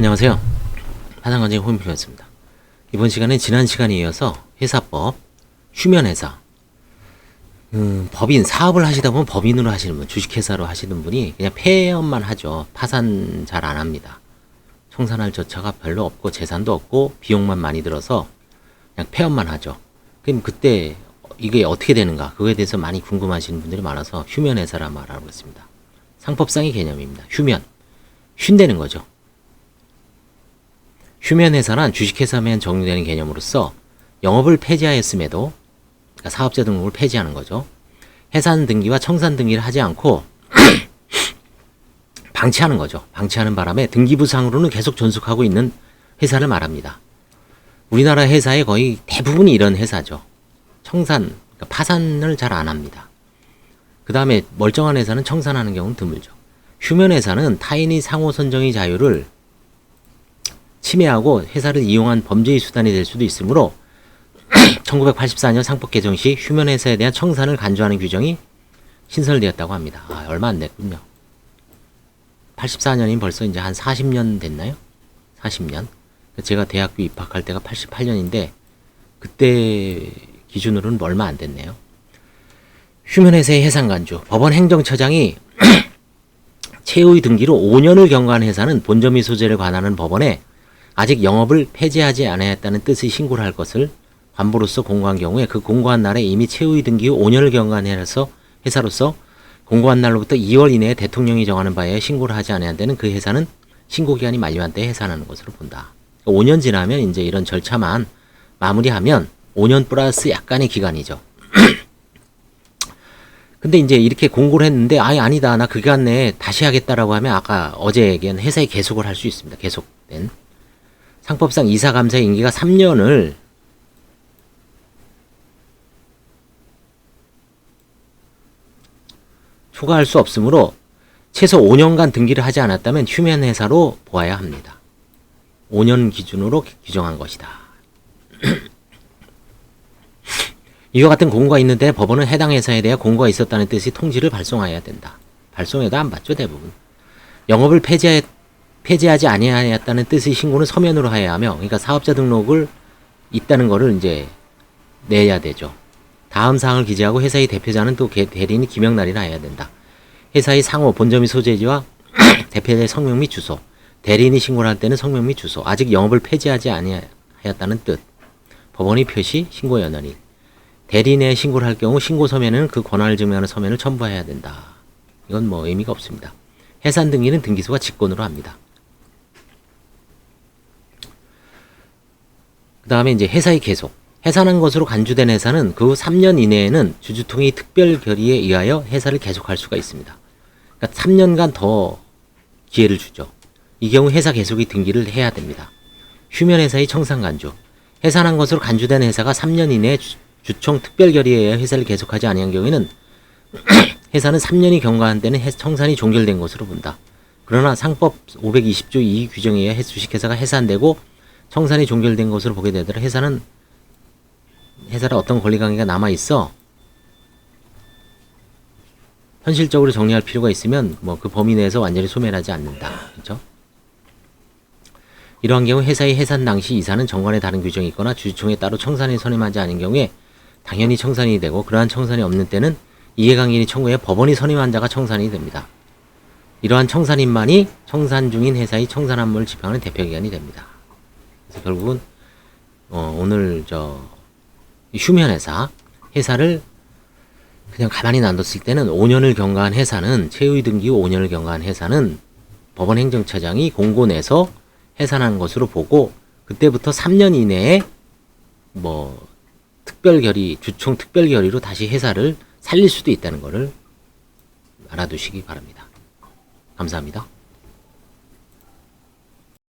안녕하세요. 파산관장의 홍인표였습니다. 이번 시간에 지난 시간에 이어서 회사법, 휴면회사, 법인, 사업을 하시다 보면 법인으로 하시는 분, 주식회사로 하시는 분이 그냥 폐업만 하죠. 파산 잘 안 합니다. 청산할 절차가 별로 없고 재산도 없고 비용만 많이 들어서 그냥 폐업만 하죠. 그럼 그때 이게 어떻게 되는가, 그거에 대해서 많이 궁금하시는 분들이 많아서 휴면회사라 말하고 있습니다. 상법상의 개념입니다. 휴면, 쉰다는 거죠. 휴면회사란 주식회사면 적용되는 개념으로서 영업을 폐지하였음에도, 그러니까 사업자 등록을 폐지하는 거죠. 해산 등기와 청산 등기를 하지 않고 방치하는 거죠. 방치하는 바람에 등기부상으로는 계속 존속하고 있는 회사를 말합니다. 우리나라 회사의 거의 대부분이 이런 회사죠. 청산, 그러니까 파산을 잘 안 합니다. 그 다음에 멀쩡한 회사는 청산하는 경우는 드물죠. 휴면회사는 타인이 상호 선정의 자유를 침해하고 회사를 이용한 범죄의 수단이 될 수도 있으므로 1984년 상법 개정 시 휴면회사에 대한 청산을 간주하는 규정이 신설되었다고 합니다. 얼마 안 됐군요. 84년이면 벌써 이제 한 40년 됐나요? 40년. 제가 대학교 입학할 때가 88년인데 그때 기준으로는 얼마 안 됐네요. 휴면회사의 해상간주. 법원 행정처장이 채의 등기로 5년을 경과한 회사는 본점의 소재를 관하는 법원에 아직 영업을 폐지하지 않았다는 뜻의 신고를 할 것을 관보로서 공고한 경우에 그 공고한 날에 이미 채의 등기 후 5년을 경과한 회사로서 공고한 날로부터 2월 이내에 대통령이 정하는 바에 신고를 하지 않아야 되는 그 회사는 신고기한이 만료한 때에 해산하는 것으로 본다. 5년 지나면 이제 이런 절차만 마무리하면 5년 플러스 약간의 기간이죠. 근데 이제 이렇게 공고를 했는데 아니다, 나 그 기간 내에 다시 하겠다라고 하면 아까 어제 얘기한 회사에 계속을 할 수 있습니다. 계속된. 상법상 이사감사의 임기가 3년을 초과할 수 없으므로 최소 5년간 등기를 하지 않았다면 휴면회사로 보아야 합니다. 5년 기준으로 규정한 것이다. 이와 같은 공고가 있는데 법원은 해당 회사에 대해 공고가 있었다는 뜻의 통지를 발송해야 된다. 발송해도 안 받죠, 대부분. 영업을 폐지하지 아니하였다는 뜻의 신고는 서면으로 해야 하며, 그러니까 사업자 등록을 있다는 거를 이제 내야 되죠. 다음 사항을 기재하고 회사의 대표자는 또 대리인이 기명날이나 해야 된다. 회사의 상호, 본점의 소재지와 대표자의 성명 및 주소, 대리인이 신고를 할 때는 성명 및 주소, 아직 영업을 폐지하지 아니하였다는 뜻, 법원의 표시, 신고 연원일, 대리인에 신고를 할 경우 신고 서면에는 그 권한을 증명하는 서면을 첨부해야 된다. 이건 뭐 의미가 없습니다. 해산 등기는 등기소가 직권으로 합니다. 그 다음에 이제 회사의 계속. 해산한 것으로 간주된 회사는 그 후 3년 이내에는 주주통의 특별 결의에 의하여 회사를 계속할 수가 있습니다. 그러니까 3년간 더 기회를 주죠. 이 경우 회사 계속의 등기를 해야 됩니다. 휴면회사의 청산간주. 해산한 것으로 간주된 회사가 3년 이내에 주총 특별 결의에 의해 회사를 계속하지 아니한 경우에는 회사는 3년이 경과한 때는 청산이 종결된 것으로 본다. 그러나 상법 520조 2 규정에 의해 주식회사가 해산되고 청산이 종결된 것으로 보게 되더라 회사는 어떤 권리관계가 남아있어 현실적으로 정리할 필요가 있으면 뭐 그 범위 내에서 완전히 소멸하지 않는다. 그렇죠? 이러한 경우 회사의 해산 당시 이사는 정관에 다른 규정이 있거나 주주총회에 따로 청산이 선임하지 않은 경우에 당연히 청산이 되고, 그러한 청산이 없는 때는 이해관계인이 청구해 법원이 선임한 자가 청산이 됩니다. 이러한 청산인만이 청산 중인 회사의 청산 업무를 집행하는 대표기관이 됩니다. 그래서 결국은 오늘 휴면회사, 회사를 그냥 가만히 놔뒀을 때는 5년을 경과한 회사는, 채의 등기 후 5년을 경과한 회사는 법원 행정처장이 공고 내서 해산한 것으로 보고, 그때부터 3년 이내에 주총 특별 결의로 다시 회사를 살릴 수도 있다는 것을 알아두시기 바랍니다. 감사합니다.